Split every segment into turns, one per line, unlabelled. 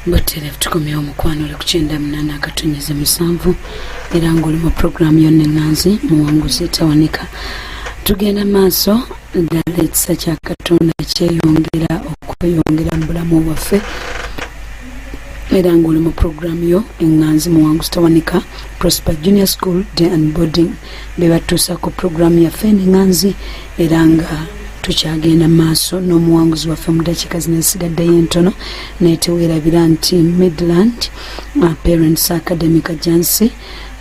Mbatere tukomye omukwano le kuchenda munana akatonyeze musanvu era ngoli mu program yonne nganzi muwanguzi tawanika tugenda maaso daletsa kya Katonda kyeyongera okweyongera mu bulamu bwaffe era ngoli mu program yo enganzi muwanguzi tawanika Prosper Junior School Day and Boarding bebatuusa ku program yaffe enganzi era nga tukyagenda maaso n'omuwanguzi waffe mu dakiika zino ezisigaddeyo entono naye teweerabira nti Midland Parents Academic Agency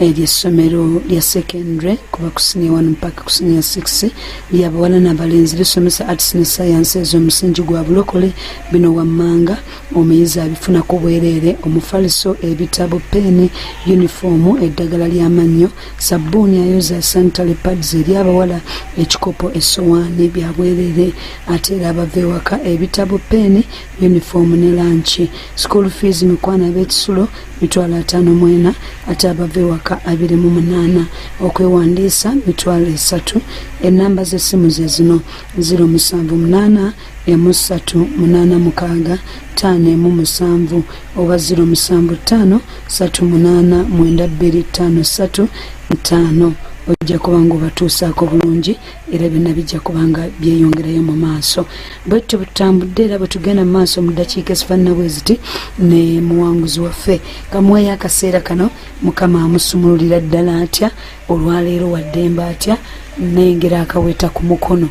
ery'essomero lya secondary kuva ku senior 1 mpaka ku senior 6 ly'abawala n'abalenzi lisomesa arts ne science ez'omusingi gwa bulokole bino wammanga omuyizi abifuna ku bwereere omufaliso ebitabo peeni uniformu eddagala ly'amannyo sabbuuni ayoza sanitary pads ery'abawala ekikopo essowaani bya bwereere ate era abava ewaka ebitabo peeni uniformu ne lanchi school fees mikwana ab'ekisulo $54 ate abava ewaka 28 okwewandiisa $3 enamba z'essimu ze zino 078 386 517 oba 075 389 9253 ojja kubanga obatuusaako bulungi era byonna bijja kubanga byeyongerayo mu maaso bwetyo butambudde era bwetugenda mu maaso mu dakiika ezifaanana bwe ziti ne muwanguzi waffe kamuweyo akaseera kano mukama amusumululira ddala atya olwaleero waddemba atya nengera akaweta ku mukono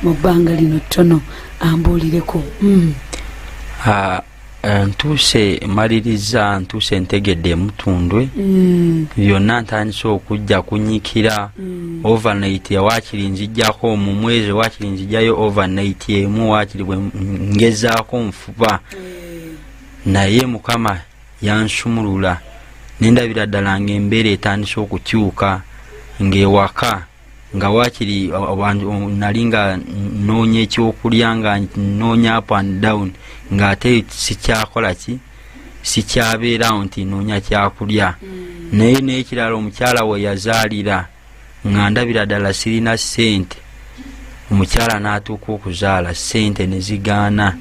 mu bbanga lino ttono ambuulireko
ntuuse maliriza ntuuse ntegedde emutundwe byonna ntandise okujja kunyikira overnight waakiri nzijjako mu mwezi waakiri nzijjayo overnight emu waakiri bwe ngezaako nfuba naye mukama yansumulula nendabira ddala ng'embeera etandise okukyuka ng'ewaka nga waakiri nali nga noonya ekyokulya nga noonya up and down ng'ate sikyakola ki sikyabeerawo nti noonya kyakulya naye n'ekirala omukyala we yazaalira nga ndabira ddala sirina ssente omukyala n'atuuka okuzaala ssente ne zigaana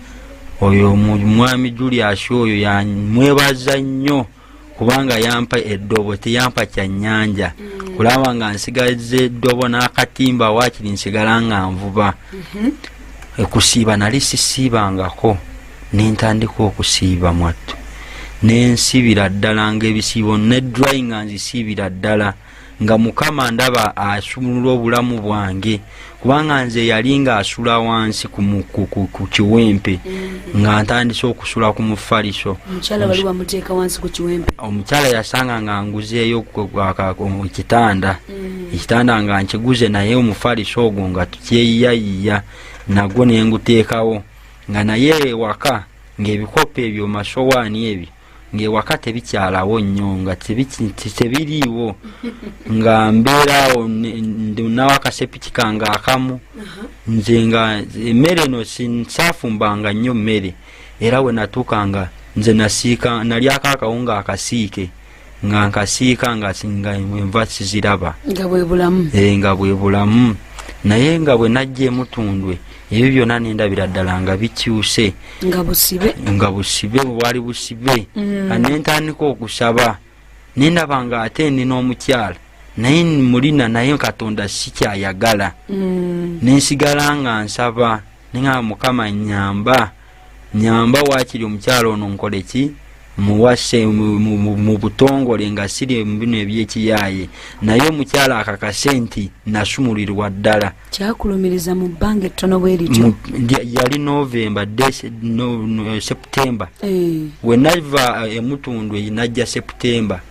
oyo mwami Julius oyo yamwebaza nnyo kubanga yampa eddobo teyampa kyannyanja kulaba nga nsigaze eddobo n'akatimba waakiri nsigala nga nvuba ekusiiba nali sisiibangako nentandika okusiiba mwattu nensibira ddala ng'ebisiibo ne dry nga nzisiibira ddala nga mukama ndaba asumulula obulamu bwange kubanga nze yali nga asula wansi ku kiwempe nga ntandise okusula ku mufaliso
omukyala wali wamuteeka wansi ku kiwempe
omukyala yasanga nga nguzeeyo ekitanda ekitanda nga nkiguze naye omufaliso ogwo nga tukyeyiyayiya nagwo nenguteekawo nga naye ewaka ng'ebikopo ebyo masowaani ebyo ng'ewaka tebikyalawo nnyo nga tebiriiwo nga mbeeraawo nawo akasepiki kange akamu nze nga emmere eno nsaafumbanga nnyo mmere era we natuukanga nze nasiika nalyako akawunga akasiike nga nkasiika nga enva siziraba
nga bwe bulamu
nga bwe bulamu naye nga bwe najja emutundwe ebyo byonna nendabira ddala nga bikyuse nga busibe bwali busibe nentandika okusaba nendaba nga ate nina omukyala naye mulina naye Katonda sikyayagala nensigala nga nsaba nenga mukama nyamba waakiri omukyala ono nkoleki muwase mu butongole nga siri mbino ebyekiyaaye naye omukyala akakase nti nasumulirwa ddala
kyakulumiriza mu bbanga ettono bwe lityo
yali November September we nava emutundwe najja September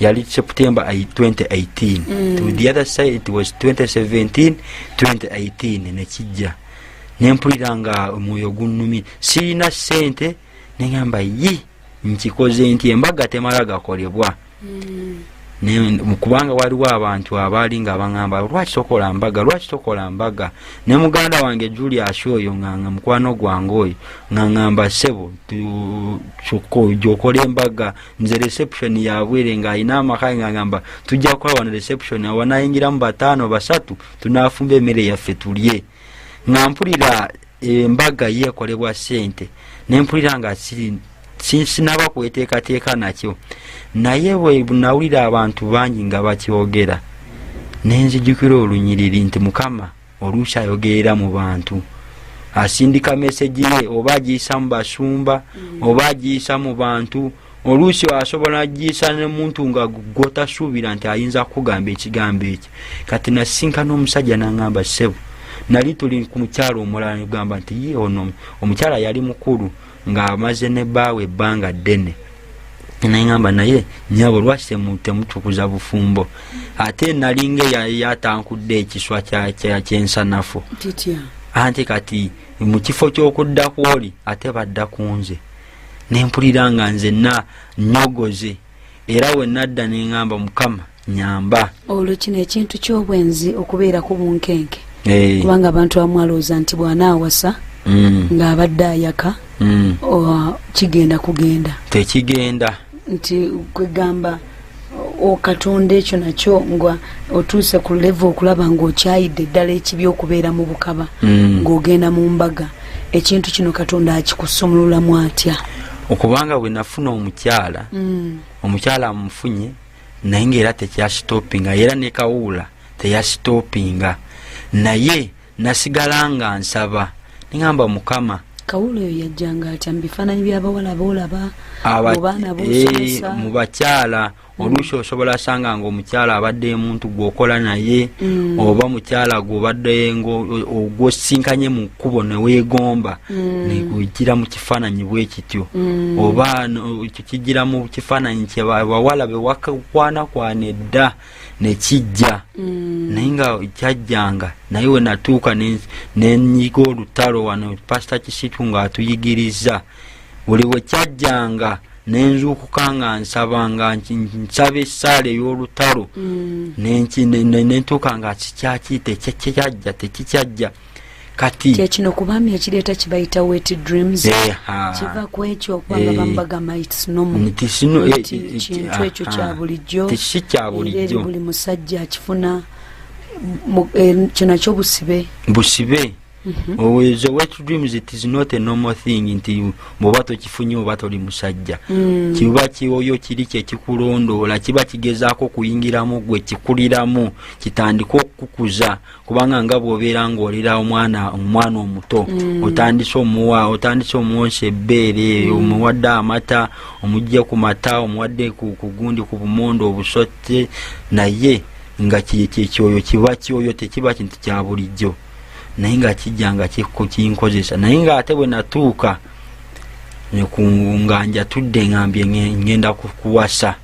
yali September 2018 to the other side it was 2017 2018 nekijja nempulira nga omwoyo gunnumi sirina ssente nengamba nkikoze nti embaga temala gakolebwa kubanga waliwo abantu abaali nga baŋŋamba lwaki tokola mbaga ne muganda wange Julius oyo nganga mukwano gwange oyo ng'angamba ssebo gy'okola embaga nze reception yabwere ng'alina amaka ng'angamba tujja kukola wano reception wanayingiramu 5 3 tunaafumba emmere yaffe tulye nga mpulira embaga yeekolebwa ssente ne mpulira nga sinaba kweteekateeka nakyo, naye bwe nawulira abantu bangi nga bakyogera nenzijukira olunyiriri nti Mukama oluusi ayogerera mu bantu, asindika meseji ye oba agiyisa mu basumba oba agiyisa mu bantu. Oluusi asobola agiyisa ne muntu nga gwotasuubira nti ayinza kugamba ekigambo ekyo. Kati nasinkana omusajja n'angamba, ssebo nali tuli ku mukyalo omulala negamba nti ye ono omukyala yali mukulu nga amaze ne baawe ebbanga ddene. Nengamba naye nnyabo lwaki temutukuza bufumbo, ate nalinga yatankudde ekiswa kyensanafu anti kati mu kifo ky'okudda kwoli ate badda ku nze. Nempulira nga nzenna nyogoze era we nadda nengamba Mukama nyamba.
Olwo kino ekintu ky'obwenzi okubeera ku bunkenke, kubanga abantu bamwalooza nti bw'anaawasa ng'abadde ayaka kugenda
tekigenda,
nti kwegamba okatonda ekyo nakyo nga otuuse ku level okulaba ng'okyayidde ddala ekibi okubeera mu bukaba ng'ogenda mu mbaga. Ekintu kino Katonda akikusumululamu atya?
Okubanga bwe nafuna omukyala omukyala amufunye naye ngaera tekyasitopinga, era ne kawuula teyasitopinga, naye nasigala nga nsaba nengamba Mukama.
Kawuula oyo yajjanga atya mu bifaananyi by'abawala boolaba mu baana boosomesa
mu bakyala? Oluusi osobola sanga ng'omukyala abadde muntu gw'okola naye oba mukyala gw'obadde ogwosinkanye mu kkubo ne weegomba nekujjira mu kifaananyi bwe kityo, oba kijjira mu kifaananyi kye bawala be wakwanakwana edda ne kijja. Naye nga kyajjanga naye we natuuka nenyiga olutalo wano Pastor Kisitu ng'atuyigiriza, buli we kyajjanga nenzuukuka nga nsabanga nsaba essaala ey'olutalo nentuuka nga kikyakiyita tekikyajja. Kati
kyekino kubambi ekireeta kibayita wet dreams kiva ku ekyo okubanga bambagamba it's normal, kintu ekyo kya bulijjo
tekisi kya bulijjo,
buli musajja akifuna kino kyo busibe. The wet dreams, it is not a normal thing nti bw'oba tokifunye oba toli musajja. Kiba kiwoyo kiri kyekikulondoola, kiba kigezaako kuyingiramu gwe kikuliramu kitandika okukukuza, kubanga nga bw'obeera ng'olira omwana omuto otandise omuwonsa ebbeere, omuwadde amata, omugye ku mata, omuwadde ku gundi ku bumondo obusotte, naye nga kyoyo kiba kyoyo tekiba kintu kya bulijjo. Naye nga kijja nga kinkozesa, naye nga ate bwe natuuka nga njatudde ngambye ngenda kuwasa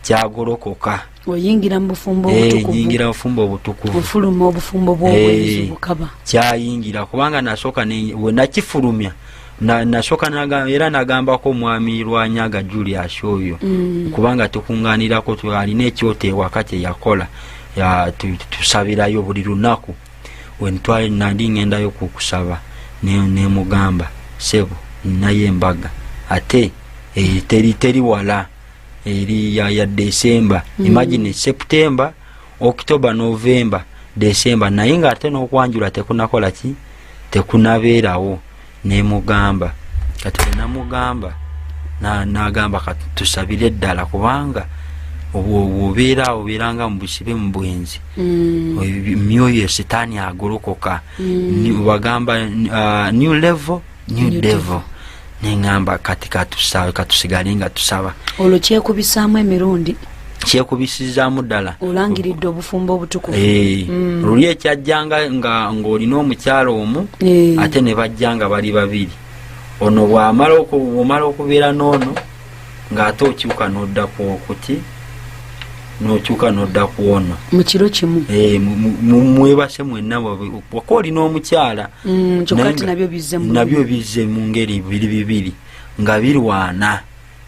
kyagolokoka. Oyingira mu bufumbo obutukuvu.
Nyingira bufumbo obutukuvu.
Ofuluma obufumbo bw'obwenzi bukaba.
Kyayingira kubanga nasooka we nakifulumya nasooka era nagambako omwami Lwanyaga Julius oyo kubanga tukungaanirako alina ekyoto ewaka kye yakola tusabirayo buli lunaku. Wentwali nandi ngendayo kukusaba nemugamba sebo naye embaga ate teri wala eri ya December. Imagine September, October, November, December, naye nga ate n'okwanjula tekunakola ki tekunabeerawo. Nemugamba kati namugamba nagamba kati tusabire ddala kubanga obeeranga mu busibe mu bwenzi myoyo sitaani agolokoka. Bagamba new level new devil. Nengamba kati katusigale nga tusaba.
Olwo kyekubisaamu emirundi
kyekubisizaamu ddala
olangiridde obufumbo obutukuvu.
Luli ekyajjanga ng'olina omukyalo omu ate ne bajjanga bali babiri. Ono bw'omala okubeera n'ono ng'ate okyuka n'odda kuti n'okyuka n'odda ku ono
mu kiro kimu.
Mwebase mwenna waka olina omukyala
kyokka ti
nabyo bizze mu ngeri bibiri nga birwana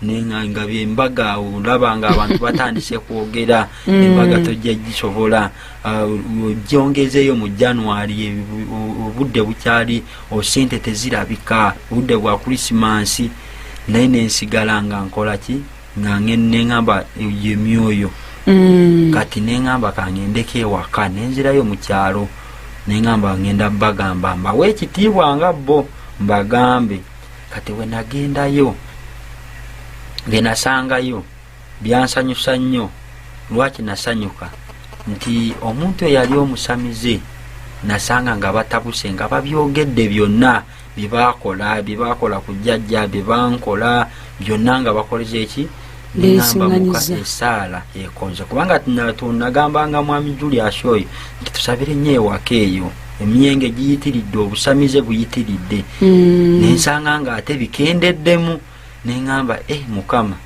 nga byembaga. Olaba nga abantu batandise kwogera embaga tojja gisobola gyongezeeyo mu January obudde bukyali sente tezirabika, obudde bwa Christmas, naye nensigala nga nkola ki nga nengamba emyoyo kati nengamba kangendeko ewaka nenzirayo mu kyalo nengamba ngenda bagamba mbawe ekitiibwa nga bo mbagambe kati we nagendayo bye nasangayo byansanyusa nnyo. Lwaki nasanyuka nti omuntu eyali omusamize nasanga nga batabuse nga babyogedde byonna byebakola ku jjajja byebankola byonna nga bakoleze eki nengamba muka esaala ekoze kubanga tunagambanga mwami Julius oyo nti tusabire nnyo ewaka eyo emyenge giyitiridde obusamize buyitiridde nensanga nga ate bikendeddemu nengamba Mukama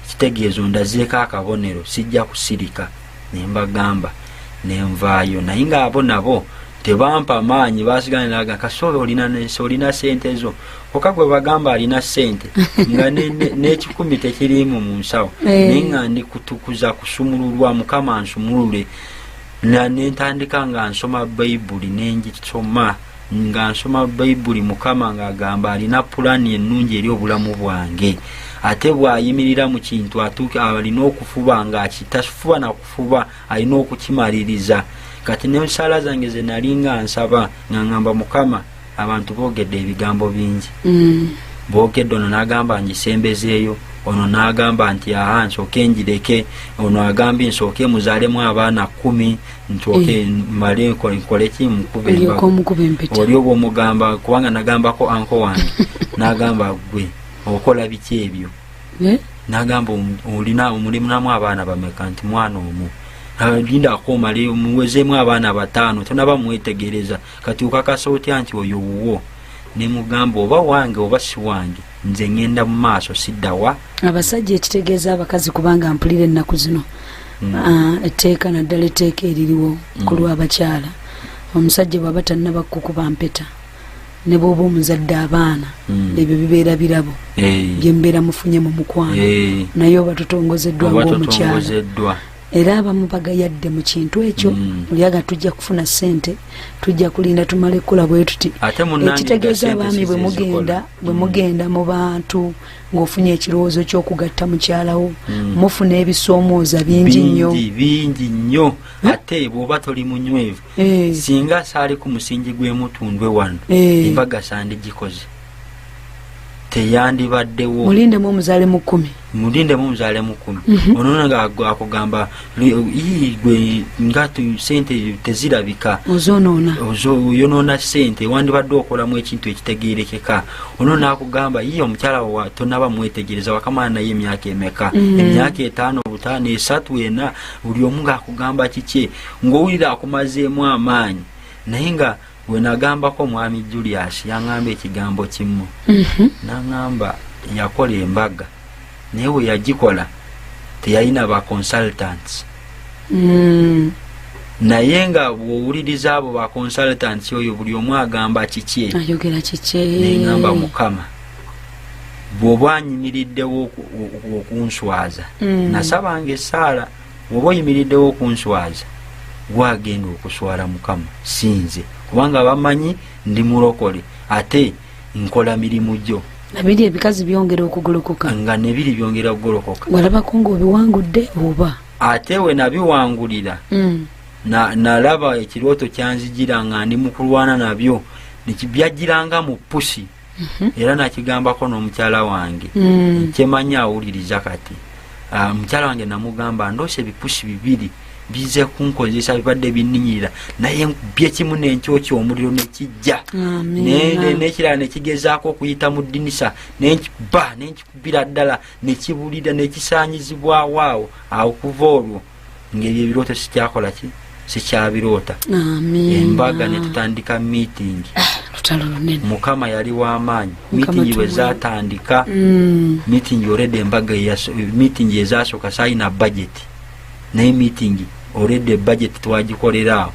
kitegeezo ndazeeko akabonero sijja kusirika nembagamba nenvaayo naye nga abo nabo tebampa maanyi basiganiraga kasobe olina sente zo koka gwe bagamba alina sente nga n'ekikumi tekirimu mu nsawo naye nga ndi kutukuza kusumululwa Mukama nsumulule nentandika nga nsoma Bayibuli nengisoma nga nsoma Bayibuli Mukama nga agamba alina pulani ennungi eri obulamu bwange ate bwayimirira mu kintu atuuke alina okufuba nga akitafuba na kufuba alina okukimaliriza. Kati n'ensala zange ze nali nga nsaba nga ngamba Mukama abantu boogedde ebigambo bingi boogedde ono n'agamba ngisembezeeyo ono n'agamba nti nsooke njireke ono agambye nsooke muzaalemu abaana 10 nsooke male nkole ki mukube empeta oli oba omugamba kubanga nagambako anko wange n'agamba gwe okola biki ebyo n'agamba olina omulimunamu abaana bameka nti mwana omu linda akomale muwezeemu abaana 5 tonaba mwetegereza kati ukakasa otya nti oyo wuwo nemugamba oba wange oba si wange nze ngenda mu maaso siddawa.
Abasajja ekitegeeza abakazi kubanga mpulira ennaku zino etteeka naddala etteeka eririwo ku lw'abakyala omusajja bw'aba tannaba kukuba mpeta ne bw'oba omuzadde abaana ebyo bibeera birabo byembeera mufunye mu mukwano naye oba totongozeddwa ng'omukyala era abamu bagayadde mu kintu ekyo mulyaga tujja kufuna sente tujja kulinda tumale kula bwe tuti ekitegeeza abaami bwe mugenda mu bantu ng'ofunye ekirowoozo ky'okugatta mukyalawo mufuna ebisoomooza bingi nnyo
ate bw'oba toli munywevu singa saali ku musingi gw'emutundwe wano embaga sandigikoze teyandibaddewo
mulindemu omuzaale mu 10
ono nga akugamba gwe nga sente tezirabika oyonoona sente wandibadde okolamu ekintu ekitegeerekeka ono nakugamba omukyala wa tonaba mwetegereza wakamala naye emyaka emeka emyaka 5 5 3 4 buli omu ngaakugamba kiki ng'owulira akumazeemu amaanyi naye nga we nagambako mwami Julius yaŋŋamba ekigambo kimu naŋŋamba yakola embaga naye we yagikola teyalina ba consultants naye nga bw'owuliriza abo ba consultants oyo buli omu agamba kiki
ayogera kiki
neŋŋamba Mukama bw'oba anyimiriddewo okunswaza nasabanga essaala bw'oba oyimiriddewo okunswaza gwagenda okuswala Mukama sinze kubanga bamanyi ndi mulokole ate nkola mirimu gyo
nabiri ebikazi byongera okugolokoka
nga nebiri byongera okugolokoka
walabako ng'obiwangudde oba
ate we nabiwangulira nalaba ekirooto kyanzijira nga ndi mu kulwana nabyo byajjiranga mu pusi era nakigambako n'omukyala wange kyemanyi awuliriza kati mukyala wange namugamba ndoose ebipusi 2 bize kunkozesa bibadde binninyirira naye byekimu n'enkyokyo omuliro nekijja n'ekirala nekigezaako okuyita mu ddinisa nenkikubira ddala nekibulira nekisaanyizibwawo awo kuva olwo ng'ebyo ebirooto sikyakola ki sikyabiroota embaga netutandika meeting Mukama yali w'amaanyi meeting bwe zaatandika meeting already embaga meeting ezasooka sayina budget naye meeting already budget twagikolera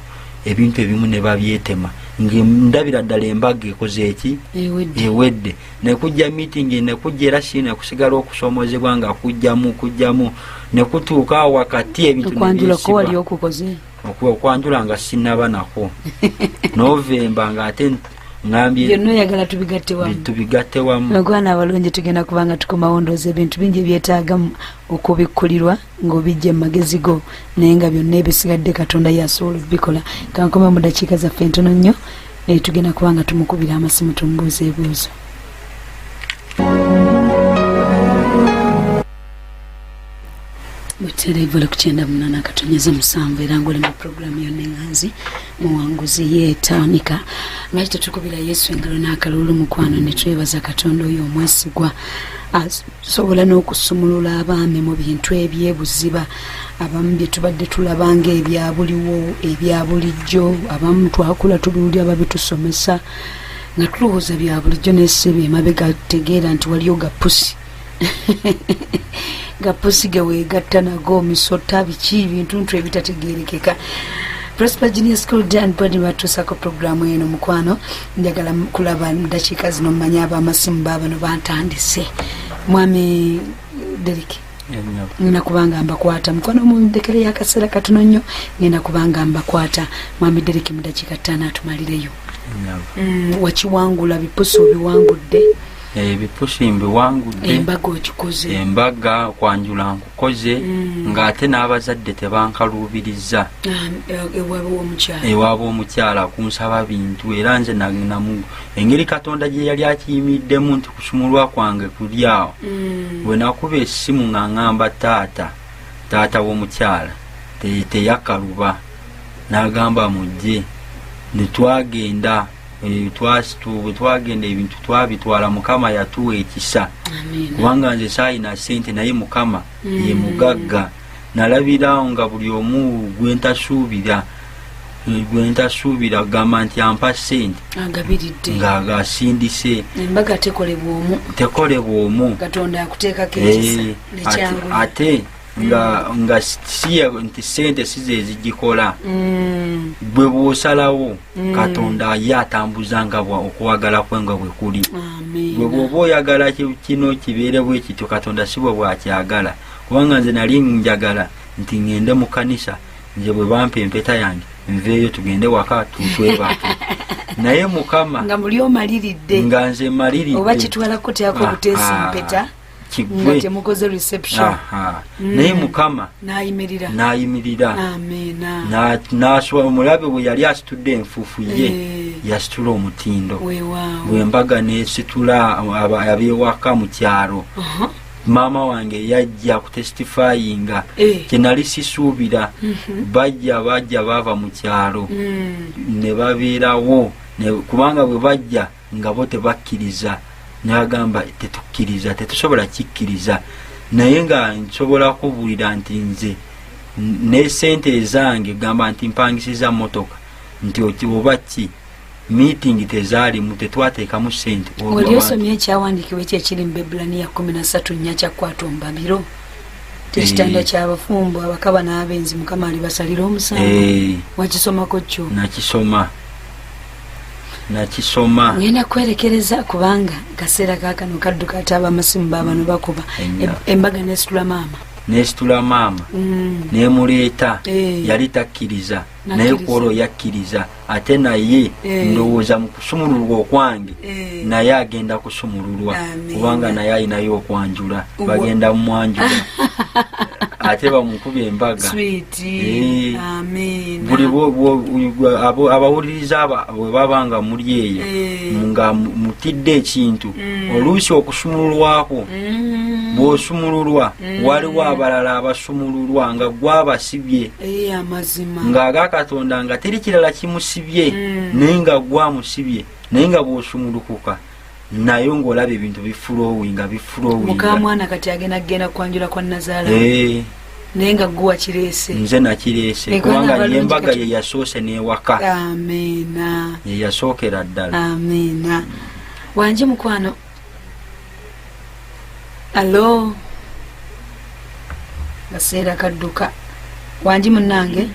ebintu ebimu ne babyetema ndabira ddala embaga ekoze eki ewedde nekujja meeting nekujja era sina kusigala okusomozebwa nga kujjamu nekutuuka wakati ebintu okwanjula nga sinaba nako November nga ate ngambye
byonna oyagala tubigatte wamu ogwana abalungi tugenda kubanga tukomawondooza ebintu bingi ebyetaaga okubikkulirwa ng'obijja mu magezi go naye nga byonna ebisigadde Katonda yasobola okubikola kankome mu dakiika zaffe entono nnyo tugenda kubanga tumukubira amasimu tumubuuza ebuuzo. Terevole kuchenda munana katonyeza musanvu era ngole mu program yonna enganzi muwanguzi yeetawunika nga tutukubira Yesu engalo n'akalulu mukwano ne twebaza Katonda oyo omwesigwa asobola n'okusumulula abaami mu bintu ebyebuziba abamu bye tubadde tulabanga ebyabuliwo ebyabulijjo abamu twakula tubiwulira babitusomesa nga tulowooza bya bulijjo n'essebe emabega tegeera nti waliyo gapusi gapusi geweegatta nago omisota biki ebintu ebitategeerekeka. Prosper Junior School Dan Body batusako programu eno mukwano njagala kulaba mu dakiika zino mmanya ab'amasimu baabano bantandise mwami Derick ngenda kubanga mbakwata mukwano mundekere y'akaseera katono nnyo ngenda kubanga mbakwata mwami Derick mu dakiika 5 atumalireyo. Wakiwangula bipusi obiwangudde?
Bipusi mbiwangudde.
Embaga okikoze?
Embaga kwanjula nkukoze ng'ate n'abazadde tebankaluubiriza ewaabwe omukyala kunsaba bintu era nze namu engeri Katonda gye yali akiyimiddemu nti kusumulwa kwange kuli awo bwe nakuba essimu nga ŋŋamba taata w'omukyala teyakaluba n'agamba mujje ne twagenda twagenda ebintu twabitwala Mukama yatuwa ekisa kubanga nze saayina ssente naye Mukama ye mugagga nalabirawo nga buli omu gwentasuubira gamba nti ampa ssente ng'agasindise
embaga tekolebwa omu Katonda akuteekako ekisa
ate nga siya nti ssente size ezigikola bwe bw'osalawo Katonda ye atambuzanga okuwagala kwe nga bwe kuli bwe bw'oba oyagala kino kibeere bwe kityo Katonda si bwe bw'akyagala kubanga nze nali njagala nti ngende mu kanisa nze bwe bampa empeta yange nveeyo tugende waka tutwebake naye Mukama
nga muli omaliridde
nga nze maliridde
oba kitwalako tyako okuteesa empeta nga temukoze reception
naye Mukama n'ayimirira n'aswa omulabe bwe yali asitudde enfuufu ye yasitula omutindo bw'embaga n'esitula ab'ewaka mu kyalo maama wange yajja kutestifyinga kye nali sisuubira bajja baava mu kyalo ne babeerawo kubanga bwe bajja nga bo tebakkiriza n'agamba tetukkiriza tetusobola kikkiriza naye nga nsobola kubuulira nti nze ne ssente ezange gamba nti mpangisiza motoka nti oba ki meeting tezaalimu tetwateekamu ssente.
Oli osomye ekyawandiikibwa ekyekiri mu Bebulaniya 13 nnya kyakwata ombabiro tekitanda ky'abafumbo abakaba n'abenzi Mukama alibasalira omusango wakisomako kyo?
Nakisoma
ngenda kwerekereza kubanga kaseera kaakano kadduka ate ab'amasimu baabano bakuba embaga nesitula maama nemuleeta yali takkiriza naye kwolwo yakkiriza ate naye ndowooza mu kusumululwa okwange naye agenda kusumululwa kubanga naye alinayo okwanjula bagenda mumwanjula ate bamukuba embaga buli abawuliriza bwe babanga muli eyo nga mutidde ekintu oluusi okusumululwako bw'osumululwa waliwo abalala abasumululwa nga gwabasibye ng'aga Katonda nga teri kirala kimusibye naye nga gwamusibye naye nga bw'osumulukuka naye ng'olaba ebintu bifulowinga mukamwana kati agenda kwanjula kwa Nazaala naye nga gwe wakireese?
Nze nakireese kubanga yembaga ye yasoose n'ewaka.
Amiina.
Ye yasookera ddala.
Amiina. Wangi mukwano. Alo. Gaseera kadduka. Wangi munnange?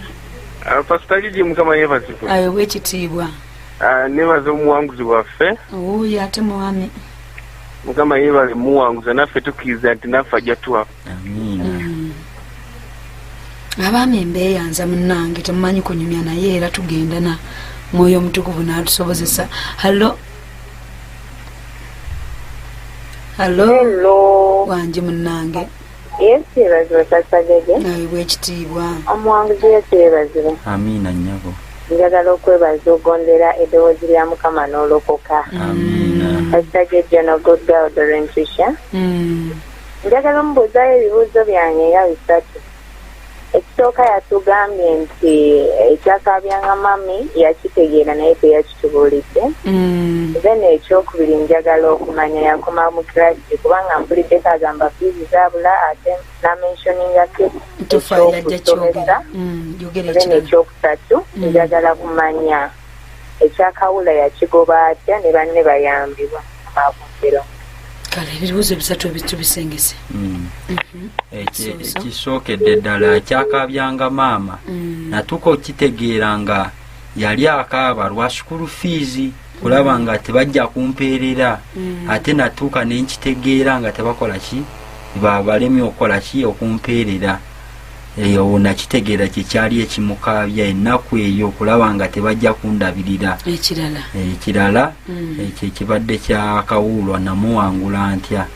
Pastor Gigi Mukama yeebazibwe.
Ayo bw'ekitiibwa.
Neebaza omuwanguzi waffe.
Oyo ate mwami.
Mukama yeebale muwanguza naffe tukkiriza nti naffe ajja tuwa.
Amiina.
Abaami mbeeyanza munnange temumanyi kunyumya naye era tugenda na mwoyo omutukuvu n'atusobozesa. Hallo. Wangi munnange.
Yeebazibwe Pastor Gigi.
Ayo bw'ekitiibwa.
Omuwanguzi yeebazibwe.
Amiina nnyabo.
Njagala okwebaza ogondera eddoboozi lya Mukama n'olokoka.
Amiina.
Pastor Gigi no good God Rentisha. Njagala omubuuzaayo ebibuuzo byange nga bisatu. ekisooka yatugambye nti ekyakabyanga mami yakitegeera naye teyakitubuulidde. Then ekyokubiri njagala okumanya yakoma mu kirasi kubanga mpulidde kagamba fiizi zaabula ate namentioninga ekyokusomesa. Then ekyokusatu njagala kumanya ekyakawula yakigoba atya ne banne bayambibwa mabumbiro.
Kale ebibuuzo bisatu bitubisengese.
Ekisookedde ddala ekyakabyanga maama natuka okitegeera nga yali akaaba lwa sukulu fiizi kulaba nga tebajja kumpeerera ate natuuka nenkitegeera nga tebakola ki babalemye okukola ki okumpeerera. Eyo nakitegeera kyekyali ekimukaabya ennaku eyo okulaba nga tebajja kundabirira. Ekirala ekyo ekibadde kyakawulwa namuwangula ntya.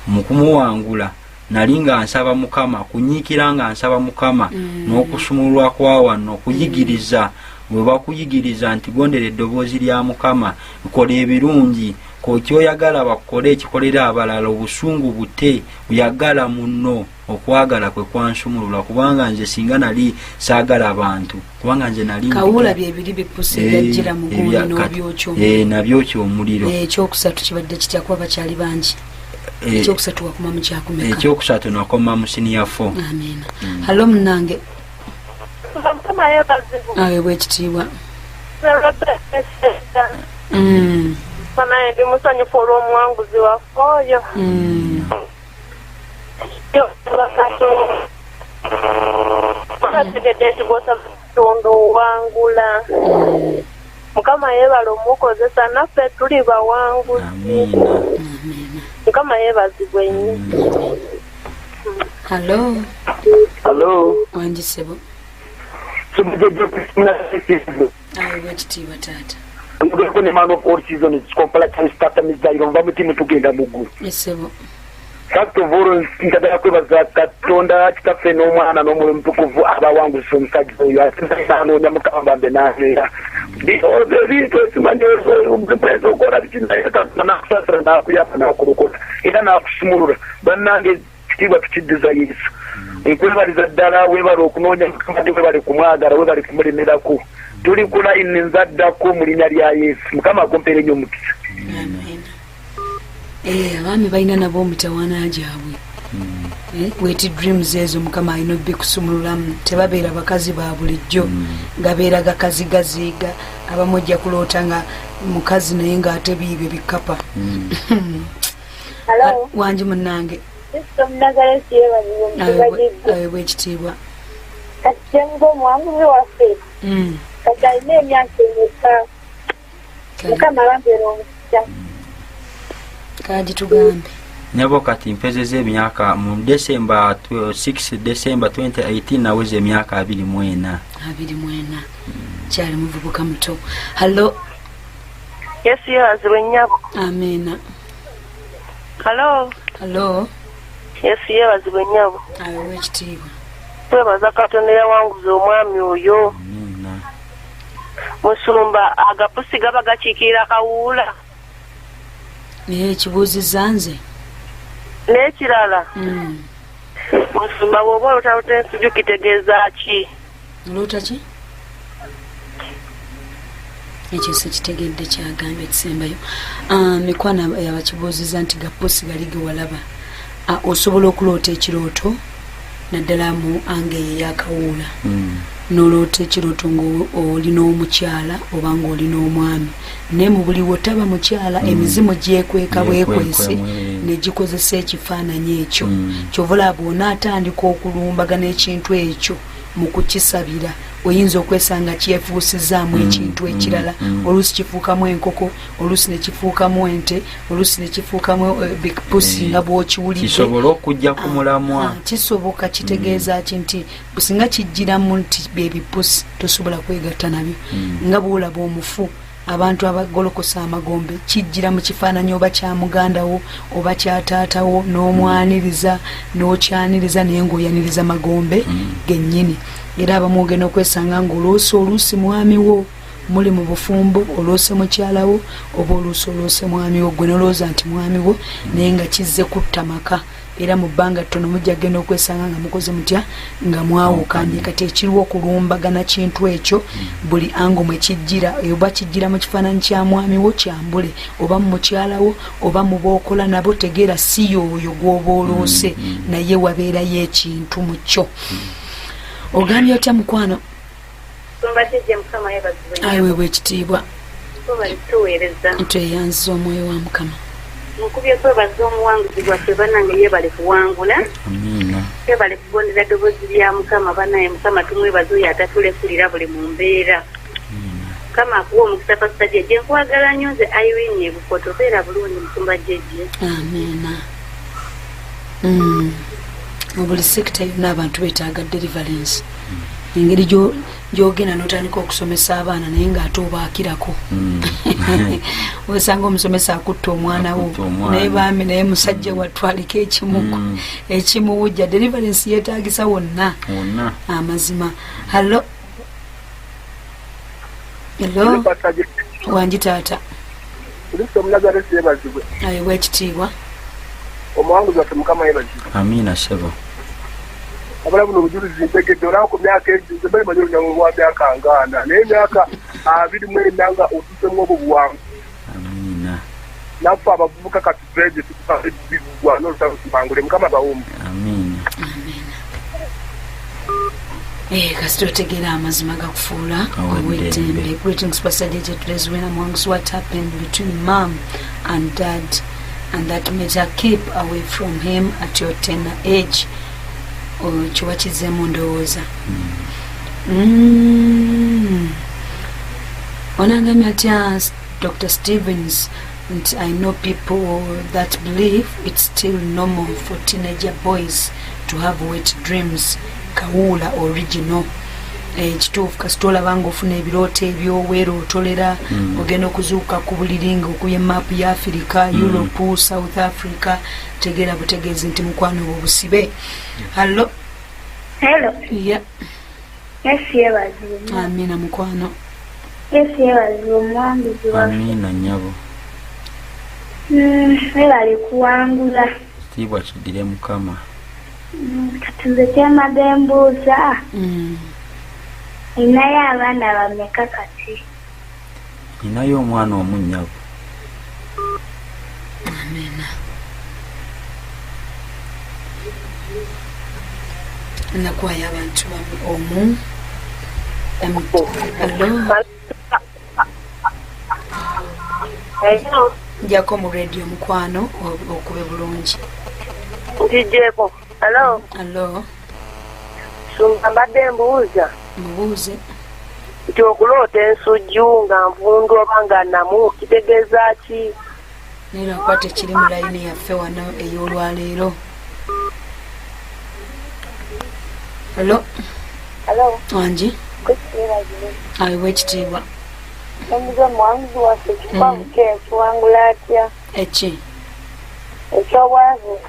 Mu kumuwangula nali nga nsaba Mukama kunyiikira nga nsaba Mukama n'okusumulwa kwa wano okuyigiriza bwe bakuyigiriza nti gondera eddoboozi lya Mukama kola ebirungi kyoyagala bakole ekikolera abalala obusungu bute buyagala munno okwagala kwe kwansumulula kubanga nze singa nali saagala abantu kubanga nze nali
kawula byebiri bipusi byajjira mu gundi n'obyokyo
nabyokyo omuliro.
Ekyokusatu kibadde kitya kuba bakyali bangi. Ekyokusatu wakoma mu kyakumeka.
Ekyokusatu nakoma mu senior 4.
Amen. Hallo munange. Awe bwekitiibwa.
Ndi musanyufu olw'omuwanguzi waffe oyo. Ategedde nti gw'osatundu wangula. Mukama yeebala omukozesa naffe tuli bawanguzi. Mukama yeebazibwe nnyo.
Hallo. Wangisebo. Awe bwekitiibwa taata.
Ngoko ne man of all season sikompala cyane starta mizairo mva mutima tugenda muguru.
Yesebo.
Sakto voro ndadala kwebaza Katonda kitaffe n'omwana n'omwoyo mutukuvu abawangu omusajja oyo atano nyamukamba benanera. Because ebintu ekimanyezo umpezo okora bikinayeka na kusasira nakuyapa nakurokota era nakusumulula bannange kitibwa tukidiza Yesu. Nkwebaliza ddala webala okunoonya Mukama webale kumwagala webale kumulemerako. Tuli kula inenzaddako mu linnya lya Yesu. Mukama akompere nnyo omukisa.
Amen. Abaami balina nabo omutawaana gyabwe. Weti dreams ezo Mukama alina obbikusumululamu. Tebabeera bakazi ba bulijjo. Gabeera gakazigaziiga. Abamu ojja kuloota nga mukazi naye ng'ate biibyo bikapa. Wangi munnange. Awe bwekitiibwa.
Kati ngo mwanguzi waffe. Kati alina emyaka emeka. Mukama alambeera omukisa.
Kaji tugambe.
Nabo kati mpezeze emyaka mu December 6 December 2018 naweze emyaka 24. Kyali muvubuka muto. Hallo.
Yes, yazibwe nnyabo.
Amina.
Hallo. Yes, yazibwe nnyabo.
Awe wekitiibwa.
Twebaza Katonda yawanguza omwami oyo. Musumba agapusi gaba gakiikira kawuula.
Naye ekibuuzizza nze.
N'ekirala. Musumba bw'oba olutaluta ensujju kitegeeza ki?
Oluta ki? Ekyo se kitegedde kyagambye ekisembayo. Mikwana yabakibuuzizza nti gapusi gali ge walaba. Osobola okuloota ekirooto naddala mu ange eyakawuula. Noloota ekirooto ng'olina omukyala oba ng'olina omwami. Naye mu buli wotaba mukyala emizimu gyekweka bwekwese ne gikozesa ekifaananyi ekyo. Kyova olaba onaatandika okulumbagana ekintu ekyo mu kukisabira oyinza okwesanga kyefuusizaamu ekintu ekirala. Oluusi kifuukamu enkoko, oluusi ne kifuukamu ente, oluusi ne kifuukamu bigpusi nga bw'okiwulidde.
Kisobola okujja ku mulamwa.
Kisoboka kitegeeza ki nti singa kijjiramu nti byebipusi tosobola kwegatta nabyo. Nga bw'olaba omufu abantu abagolokosa amagombe kijjira mu kifaananyi oba kya mugandawo oba kya taatawo n'omwaniriza n'okyaniriza naye ng'oyaniriza magombe gennyini. Era abamu ogenda okwesanga ng'oluusi mwami wo muli mu bufumbo oloose mukyala wo oba oluusi oloose mwami wo gwe nolowooza nti mwami wo naye nga kizze kutta maka era mu bbanga ttono mujja genda okwesanga nga mukoze mutya nga mwawukanye. Kati ekiriwo okulumbagana kintu ekyo buli ango mwe kijjira, oba kijjira mu kifaananyi kya mwami wo kyambule, oba mu mukyala wo oba mu bookola nabo, tegeera si y'oyo gw'oba oloose naye wabeerayo ekintu mu kyo. Ogambye otya mukwano? Ayiwe bwekitiibwa tweyanziza omwoyo wa Mukama.
Mukubye kwebaza omuwanguzi gwaffe bannange yebale kuwangula, yebale kugondera ddoboozi lya Mukama. Bannaye Mukama tumwebaza oyo atatulekulira buli mu mbeera. Mukama akuwa omukisa pasita Jeje, nkwagala nnyo nze Irene Ebukoto, beera bulungi musumba Jeje.
Amiina. Mu buli sekita yonna abantu beetaaga deliverance. Engeri gy'ogenda n'otandika okusomesa abaana naye ng'ate obaakirako. Osanga omusomesa akutta omwana wo naye baami naye musajja watwaliko ekimuwujja. Deliverance yeetaagisa wonna amazima. Hallo wangi taata. Ayiwa ekitiibwa.
Omuwanguzi waffe Mukama yeebazibwe.
Amiina sebo.
Abala buno obujulizi ntegedde olaba ku myaka egize bali manyi olunyango lwa myaka ngaana naye emyaka 24 nga otuusemu obwo buwangu.
Amiina.
Naffe abavubuka katubeje tukubibwa n'olutalo tubangule Mukama bawumu.
Amiina.
Kasita otegeera amazima gakufuula ow'eddembe. Greetings Pastor Jeje, today's winner amongst what happened between mom and dad, and that made her keep away from him at your tender age. Kiba kizzemu ndowooza. Onangamya atya Dr. Stevens, and I know people that believe it's still normal for teenager boys to have wet dreams. Kawula original. Ekituufu kasita olaba ng'ofuna ebirooto ebyoweerootolera, ogenda okuzuuka ku buliri ng'okubye maapu ya Afirika, Europe, South Africa, tegeera butegeezi nti mukwano obwo busibe. Hallo.
Hello.
Yeah.
Yes, yeebazibwe.
Amiina mukwano.
Yes, yeebazibwe omuwanguzi waffe.
Amiina nnyabo.
Weebale kuwangula.
Kitiibwa kiddire Mukama.
Katunze kyemmadde embuuza. Ninayo abaana bameka kati?
Ninayo omwana omu nnyabo.
Amiina. Nakuwayo abantu omu.
Hello.
Njako mu radio mukwano okube bulungi.
Ntijeeko. Hello. Mbadde mbuuza.
Mubuuze.
Nti okuloota ensujju nga nvundu oba nga nnamu kitegeeza ki?
Neera akwate kiri mu layini yaffe wano ey'olwaleero. Hello. Wangi. Ayiwa ekitiibwa.
Omuze muwanguzi waffe kikwambuke ekiwangula atya?
Eki?
Ekyobwavu.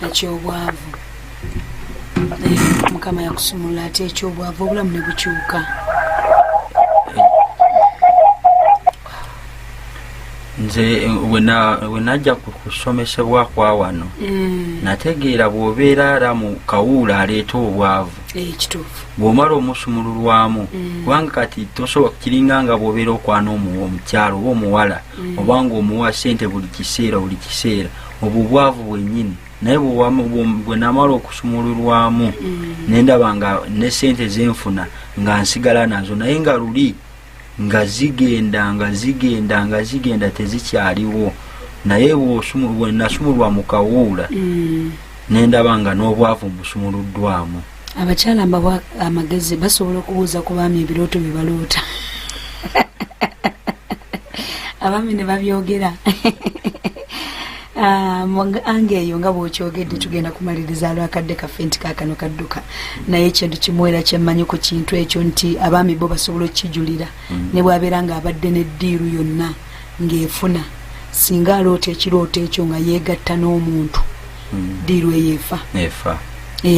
Ekyobwavu. Mukama yakusumulula ate ekyobwavu obulamu ne bukyuka.
Nze bwe najja kusomesebwa kwa wano nategeera bw'obeera ara mu kawuula aleeta obwavu.
Ekituufu.
Bw'omala omusumululwamu kubanga kati tosobola kiringa nga bw'obeera okwana omukyalo oba omuwala oba ng'omuwa ssente buli kiseera obwo bwavu bwennyini. Naye bwe namala okusumululwamu ne ndaba nga ne ssente zenfuna nga nsigala nazo naye nga luli nga zigenda tezikyaliwo. Naye bwe nasumulwa mu kawuula ne ndaba nga n'obwavu busumuluddwamu.
Abakyala mbabwa amagezi basobola okubuuza ku baami ebirooto bye baloota. Abaami ne babyogera. Ange eyo nga bw'okyogedde tugenda kumaliriza alwakadde kaffe nti kaakano kadduka. Naye ekintu kimu era kyemmanyi ku kintu ekyo nti abaami bo basobola okukijulira ne bw'abeera ng'abadde n'eddiiru yonna ng'efuna singa aloota ekirooto ekyo nga yeegatta n'omuntu ddiiru eyeefa.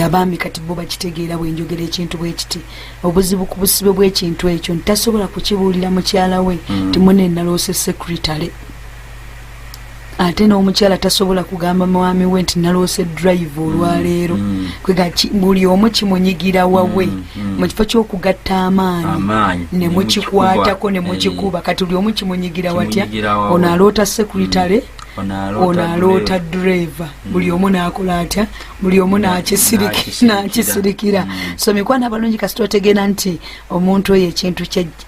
Abaami kati bo bakitegeera bwenjogera ekintu bwe kiti. Obuzibu ku busibe bw'ekintu ekyo nti tasobola kukibuulira mukyala we nti munne naloose secretary. ate n'omukyala tasobola kugamba mwami we nti naloose drive olwaleero kwega buli omu kimunyigira wawe mu kifo ky'okugatta amaanyi ne mukikwatako ne mukikuba kati buli omu kimunyigira watya ono aloota sekuritale ono aloota driver buli omu n'akola atya buli omu n'akisirikira so mikwana abalungi kasita otegeera nti omuntu oyo ekintu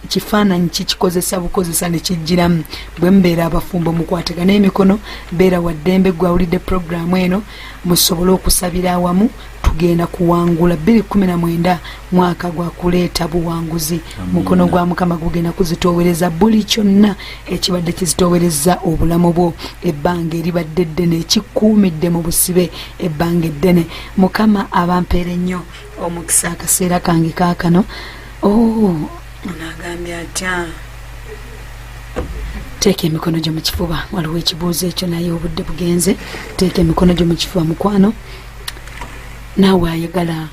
kifaananyi kikikozesa bukozesa ne kijjiramu bwe mubeera abafumbo mukwategana emikono beera waddembe gwawulidde programu eno musobole okusabira awamu tugenda kuwangula 2019 mwaka gwa kuleeta buwanguzi mukono gwa mukama gugenda kuzitoowereza buli kyonna ekibadde kizitoowereza obulamu bwo ebbanga eribadde ddene ekikuumidde mu busibe ebbanga eddene mukama abampeere nnyo omukisa akaseera kange kaakano onagambye atya teeka emikono gyo mu kifuba waliwo ekibuuzo ekyo naye obudde bugenze teeka emikono gyo mu kifuba mukwano naawe ayagala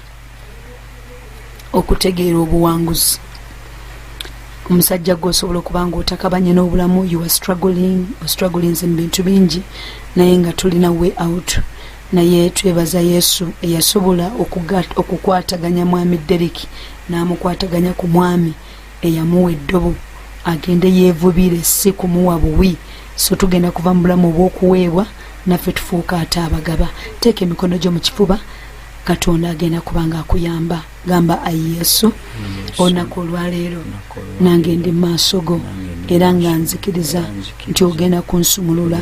okutegeera obuwanguzi omusajja gwosobola okuba nga otakabanye n'obulamu you are struggling mu bintu bingi naye nga tulina way out naye twebaza yesu eyasobola okukwataganya mwami Derick n'amukwataganya ku mwami eyamuwa eddobo agende yeevubire si kumuwa buwi so tugenda kuva mu bulamu obw'okuweebwa naffe tufuuka ate abagaba teeka emikono gyo mu kifuba katonda agenda kubanga akuyamba gamba ayi yesu olunaku olwaleero nange ndi maaso go era nga nzikiriza nti ogenda kunsumulula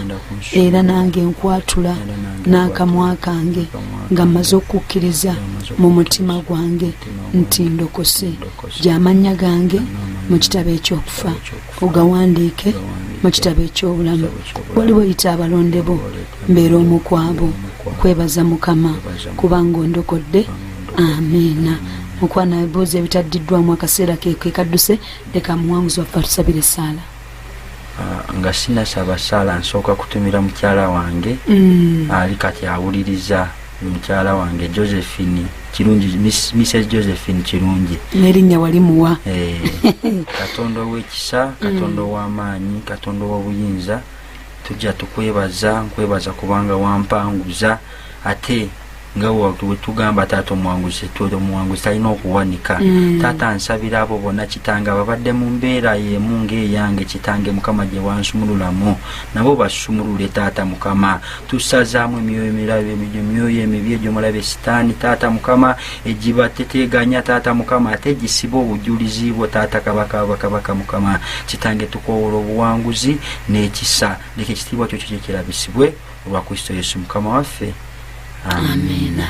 era nange nkwatula n'akamwa kange nga mmaze okukkiriza mu mutima gwange nti ndokose gy'amannya gange mu kitabo eky'okufa ogawandiike mu kitabo eky'obulamu waliwo yita abalonde bo mbeera omu kwabo kwebaza mukama kubanga ondokodde amiina mukwana ebibuuzo ebitaddiddwamu akaseera ke kadduse leka muwanguzi waffe atusabire essaala
nga sinasaba saala nsooka kutumira mukyala wange ali kati awuliriza mukyala wange Josephine Kirungi Mrs Josephine Kirungi
n'erinnya wali muwa
Katonda ow'ekisa Katonda ow'amaanyi Katonda ow'obuyinza tujja tukwebaza nkwebaza kubanga wampanguza ate nga wetugamba taata omuwanguzi talina okuwanika taata nsabira abo bonna kitange ababadde mu mbeera y'emu ng'eyange kitange mukama gye wansumululamu nabo basumulule taata mukama tusazaamu emyoyo emibi egy'omulabe sitaani taata mukama egiba teteganya taata mukama ate gisiba obujulizi bwo taata kabaka mukama kitange tukoowola obuwanguzi n'ekisa leka ekitiibwa kyo kyo kirabisibwe olwa Kristo Yesu mukama waffe.
Amina.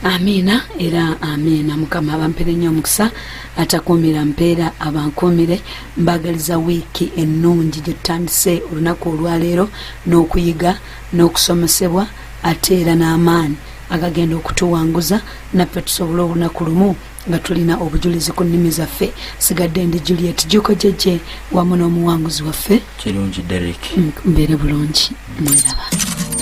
Amina era amina mukama abampere nnyo omukisa atakuumira mpeera abankuumire mbagaliza wiiki ennungi gye tutandise olunaku olwaleero n'okuyiga n'okusomesebwa ate era n'amaanyi agagenda okutuwanguza naffe tusobole olunaku lumu nga tulina obujulizi ku nnimi zaffe sigadde ndi Juliet Juko jeje wamu n'omuwanguzi waffe
Kirungi Derick
mbeere bulungi mweraba.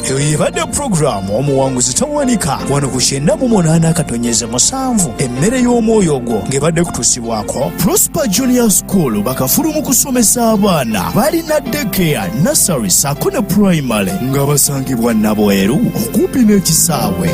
Eyo yebadde programu omuwanguzi tawanika wano ku 98.7 emmere y'omwoyo ogwo ng'ebadde kutuusibwako Prosper Junior School bakafulu mu kusomesa abaana balina daycare nursery saako ne primary nga basangibwa Nabo okumpi n'ekisaawe.